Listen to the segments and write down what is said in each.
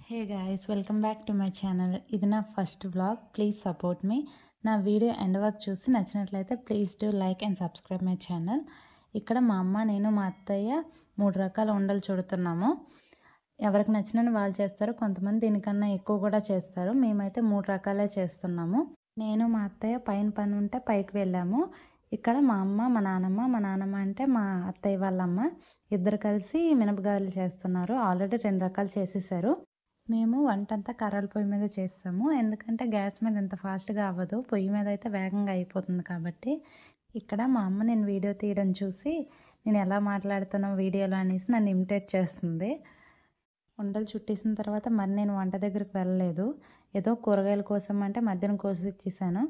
Hey guys, welcome back to my channel. ఇది నా first vlog. Please support మీ. నా video end వరకు చూసి నచ్చినట్లయితే please do like and subscribe my channel. ఇక్కడ మా అమ్మ, నేను, మా అత్తయ్య 3 రకాల ఉండలు చుడుతున్నాము. ఎవరికి నచ్చినని వాళ్ళు చేస్తారు, కొంతమంది దీనికన్నా ఎక్కువ కూడా చేస్తారు. మేమైతే 3 రకాలే చేస్తున్నాము. నేను మా అత్తయ్య పైన పని ఉంటే పైకి వెళ్ళాము. ఇక్కడ మా అమ్మ, మా నాన్నమ్మ అంటే మా అత్తయ్య వాళ్ళమ్మ, ఇద్దరు కలిసి మినపగారెలు చేస్తున్నారు. ఆల్రెడీ 2 రకాలు చేసేసారు. మేము వంటంతా కర్రల పొయ్యి మీద చేస్తాము, ఎందుకంటే గ్యాస్ మీద ఎంత ఫాస్ట్గా అవ్వదు, పొయ్యి మీద అయితే వేగంగా అయిపోతుంది కాబట్టి. ఇక్కడ మా అమ్మ నేను వీడియో తీయడం చూసి నేను ఎలా మాట్లాడుతానో వీడియోలో అనేసి నన్ను ఇమిటేట్ చేస్తుంది. ఉండలు చుట్టేసిన తర్వాత మరి నేను వంట దగ్గరికి వెళ్ళలేదు. ఏదో కూరగాయల కోసం అంటే మధ్యాహ్నం కోసి ఇచ్చేసాను.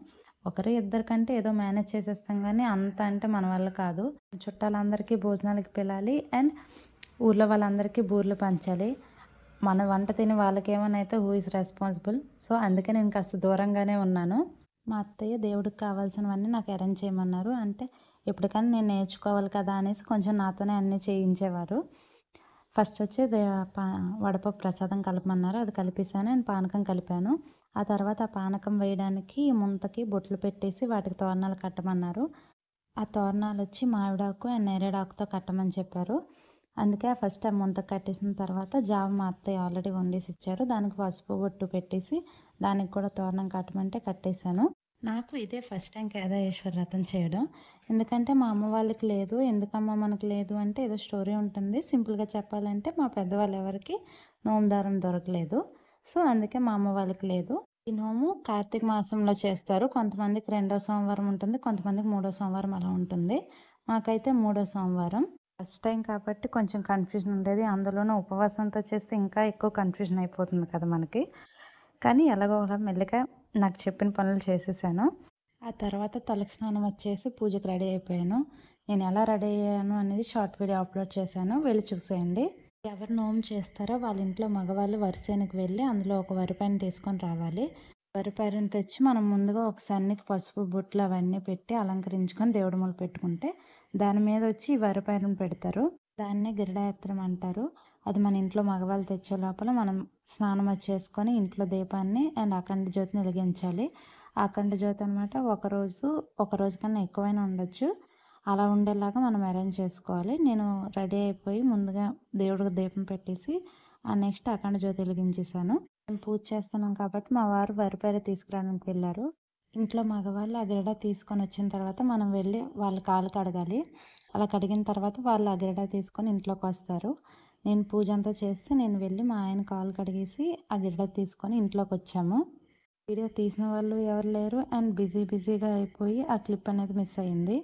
ఒకరు ఇద్దరు కంటే ఏదో మేనేజ్ చేసేస్తాం, కానీ అంత అంటే మన వల్ల కాదు. చుట్టాలందరికీ భోజనాలకి పిలాలి అండ్ ఊర్లో వాళ్ళందరికీ బూర్లు పంచాలి. మన వంట తిని వాళ్ళకేమైనా అయితే హూ ఈజ్ రెస్పాన్సిబుల్. సో అందుకే నేను కాస్త దూరంగానే ఉన్నాను. మా అత్తయ్య దేవుడికి కావాల్సినవన్నీ నాకు అరేంజ్ చేయమన్నారు. అంటే ఎప్పటికైనా నేను నేర్చుకోవాలి కదా అనేసి కొంచెం నాతోనే అన్నీ చేయించేవారు. ఫస్ట్ వచ్చి వడపప్పు ప్రసాదం కలపమన్నారు, అది కలిపేసాను అండ్ పానకం కలిపాను. ఆ తర్వాత ఆ పానకం వేయడానికి ముంతకి బొట్లు పెట్టేసి వాటికి తోరణాలు కట్టమన్నారు. ఆ తోరణాలు వచ్చి మామిడాకు అండ్ నేరేడాకుతో కట్టమని చెప్పారు. అందుకే ఫస్ట్ ఆ ముంత కట్టేసిన తర్వాత జావ మా అత్తయ్య ఆల్రెడీ వండేసి ఇచ్చారు. దానికి పసుపు బొట్టు పెట్టేసి దానికి కూడా తోరణం కట్టమంటే కట్టేశాను. నాకు ఇదే ఫస్ట్ టైం కేదారేశ్వర వ్రతం చేయడం. ఎందుకంటే మా అమ్మ వాళ్ళకి లేదు. ఎందుకమ్మ మనకు లేదు అంటే ఏదో స్టోరీ ఉంటుంది. సింపుల్గా చెప్పాలంటే మా పెద్దవాళ్ళు ఎవరికి నోము దారం దొరకలేదు. సో అందుకే మా అమ్మ వాళ్ళకి లేదు. ఈ నోము కార్తీక మాసంలో చేస్తారు. కొంతమందికి 2వ సోమవారం ఉంటుంది, కొంతమందికి 3వ సోమవారం అలా ఉంటుంది. మాకైతే 3వ సోమవారం. ఫస్ట్ టైం కాబట్టి కొంచెం కన్ఫ్యూజన్ ఉండేది. అందులోనూ ఉపవాసంతో చేస్తే ఇంకా ఎక్కువ కన్ఫ్యూజన్ అయిపోతుంది కదా మనకి. కానీ ఎలాగో అలా మెల్లిగా నాకు చెప్పిన పనులు చేసేసాను. ఆ తర్వాత తలకు స్నానం వచ్చేసి పూజకి రెడీ అయిపోయాను. నేను ఎలా రెడీ అయ్యాను అనేది షార్ట్ వీడియో అప్లోడ్ చేశాను, వెళ్ళి చూసేయండి. ఎవరు నోము చేస్తారో వాళ్ళ ఇంట్లో మగవాళ్ళు వరిసేనికి వెళ్ళి అందులో ఒక వరిపైన తీసుకొని రావాలి. వరిపైరని తెచ్చి మనం ముందుగా ఒక సన్నికి పసుపు బొట్లు అవన్నీ పెట్టి అలంకరించుకొని దేవుడి మూల పెట్టుకుంటే దాని మీద వచ్చి వరిపైరం పెడతారు. దాన్నే గిరిడాయత్రం అంటారు. అది మన ఇంట్లో మగవాళ్ళు తెచ్చే లోపల మనం స్నానం చేసుకొని ఇంట్లో దీపాన్ని అండ్ అఖండ జ్యోతిని వెలిగించాలి. అఖండ జ్యోతి అనమాట ఒక రోజు కన్నా ఎక్కువైనా ఉండొచ్చు. అలా ఉండేలాగా మనం అరేంజ్ చేసుకోవాలి. నేను రెడీ అయిపోయి ముందుగా దేవుడికి దీపం పెట్టేసి ఆ నెక్స్ట్ అఖండ జ్యోతి వెలిగించేసాను. మేము పూజ చేస్తున్నాం కాబట్టి మా వారు వరిపైర తీసుకురావడానికి వెళ్ళారు. ఇంట్లో మగవాళ్ళు ఆ గిరిడ తీసుకొని వచ్చిన తర్వాత మనం వెళ్ళి వాళ్ళ కాలు కడగాలి. అలా కడిగిన తర్వాత వాళ్ళు ఆ గిరిడ తీసుకొని ఇంట్లోకి వస్తారు. నేను పూజ అంతా చేసి నేను వెళ్ళి మా ఆయన కాలు కడిగేసి ఆ గిరిడ తీసుకొని ఇంట్లోకి వచ్చాము. వీడియో తీసిన వాళ్ళు ఎవరు లేరు అండ్ బిజీగా అయిపోయి ఆ క్లిప్ అనేది మిస్ అయింది.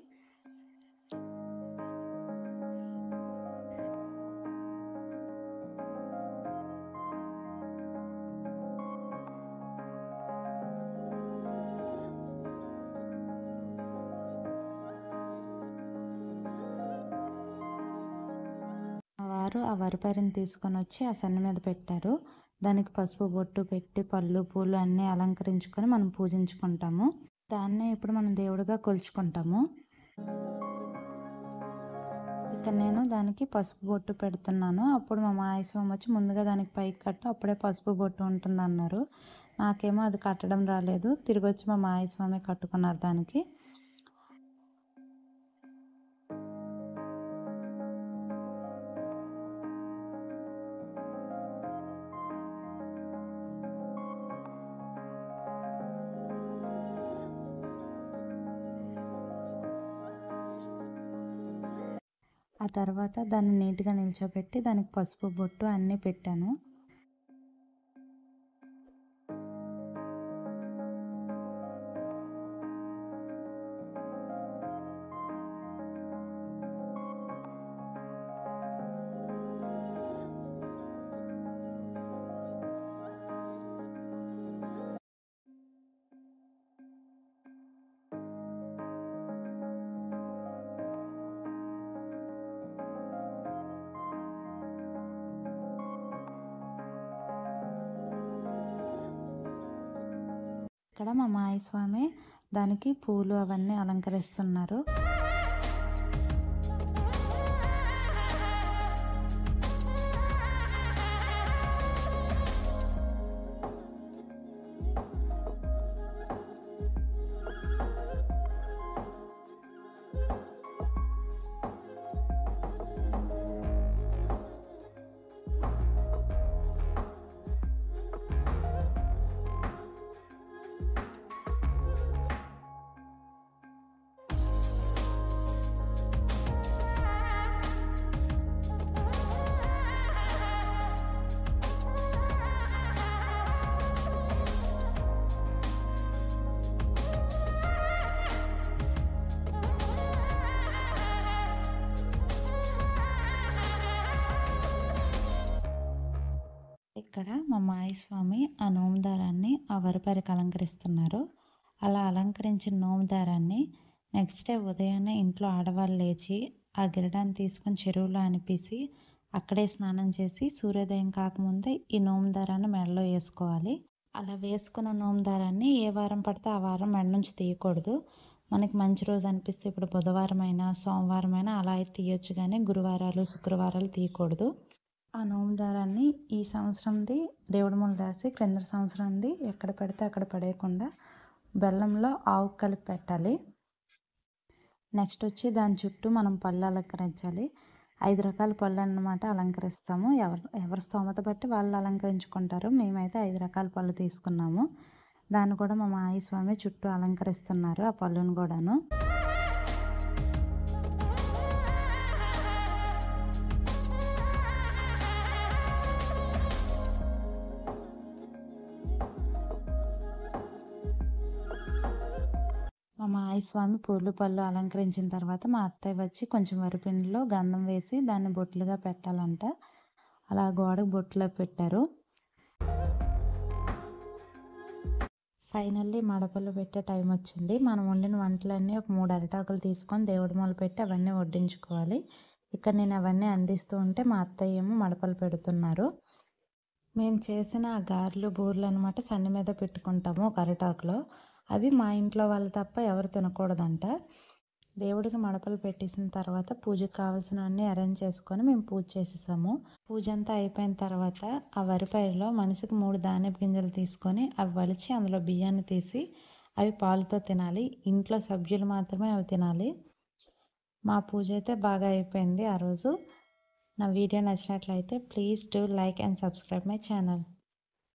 వారు ఆ వరిపైరని తీసుకొని వచ్చి ఆ సన్ని మీద పెట్టారు. దానికి పసుపు బొట్టు పెట్టి పళ్ళు పూలు అన్నీ అలంకరించుకొని మనం పూజించుకుంటాము. దాన్నే ఇప్పుడు మనం దేవుడిగా కొలుచుకుంటాము. ఇక్కడ నేను దానికి పసుపు బొట్టు పెడుతున్నాను. అప్పుడు మా మాయస్వామి వచ్చి ముందుగా దానికి పైకి కట్టు, అప్పుడే పసుపు బొట్టు ఉంటుంది అన్నారు. నాకేమో అది కట్టడం రాలేదు. తిరిగి వచ్చి మా మాయస్వామి కట్టుకున్నారు దానికి. ఆ తర్వాత దాన్ని నీట్గా నిల్చోబెట్టి దానికి పసుపు బొట్టు అన్నీ పెట్టాను. ఇక్కడ మా మాయస్వామి దానికి పూలు అవన్నీ అలంకరిస్తున్నారు. ఇక్కడ మా మాయి స్వామి ఆ నోము దారాన్ని ఆ వరిపరికి అలంకరిస్తున్నారు. అలా అలంకరించిన నోము దారాన్ని నెక్స్ట్ డే ఉదయాన్నే ఇంట్లో ఆడవాళ్ళు లేచి ఆ గిరడాన్ని తీసుకొని చెరువులో అనిపేసి అక్కడే స్నానం చేసి సూర్యోదయం కాకముందే ఈ నోము దారాన్ని మెడలో వేసుకోవాలి. అలా వేసుకున్న నోము దారాన్ని ఏ వారం పడితే ఆ వారం మెడ నుంచి తీయకూడదు. మనకి మంచి రోజు అనిపిస్తే ఇప్పుడు బుధవారం అయినా సోమవారం అయినా అలా అయితే తీయొచ్చు, కానీ గురువారాలు శుక్రవారాలు తీయకూడదు. ఆ నోము దారాన్ని ఈ సంవత్సరంది దేవుడి మూల దాసి క్రింద సంవత్సరంది ఎక్కడ పెడితే అక్కడ పడేయకుండా బెల్లంలో ఆవు కలిపి పెట్టాలి. నెక్స్ట్ వచ్చి దాని చుట్టూ మనం పళ్ళు అలంకరించాలి. 5 రకాల పళ్ళు అన్నమాట అలంకరిస్తాము. ఎవరి స్తోమత బట్టి వాళ్ళు అలంకరించుకుంటారు. మేమైతే 5 రకాల పళ్ళు తీసుకున్నాము. దాన్ని కూడా మా మాయి స్వామి చుట్టూ అలంకరిస్తున్నారు ఆ పళ్ళును కూడాను. మా మాయి స్వామి పూలు పళ్ళు అలంకరించిన తర్వాత మా అత్తయ్య వచ్చి కొంచెం వరిపిండిలో గంధం వేసి దాన్ని బొట్లుగా పెట్టాలంట. అలా గోడకు బొట్లో పెట్టారు. ఫైనల్లీ మడపలు పెట్టే టైం వచ్చింది. మనం వండిన వంటలన్నీ ఒక 3 అరిటాకులు తీసుకొని దేవుడి మూల పెట్టి అవన్నీ వడ్డించుకోవాలి. ఇక్కడ నేను అవన్నీ అందిస్తూ ఉంటే మా అత్తయ్య ఏమో మడపలు పెడుతున్నారు. మేము చేసిన ఆ గారెలు బూరెలు అనమాట సన్ని మీద పెట్టుకుంటాము ఒక అరిటాకులో. అవి మా ఇంట్లో వాళ్ళు తప్ప ఎవరు తినకూడదంట. దేవుడికి మడపలు పెట్టేసిన తర్వాత పూజకు కావాల్సినవన్నీ అరేంజ్ చేసుకొని మేము పూజ చేసేసాము. పూజ అంతా అయిపోయిన తర్వాత ఆ వరిపైరులో మనిషికి 3 ధాన్యపు గింజలు తీసుకొని అవి వలిచి అందులో బియ్యాన్ని తీసి అవి పాలతో తినాలి. ఇంట్లో సభ్యులు మాత్రమే అవి తినాలి. మా పూజ అయితే బాగా అయిపోయింది ఆ రోజు. నా వీడియో నచ్చినట్లయితే please do like and subscribe my channel.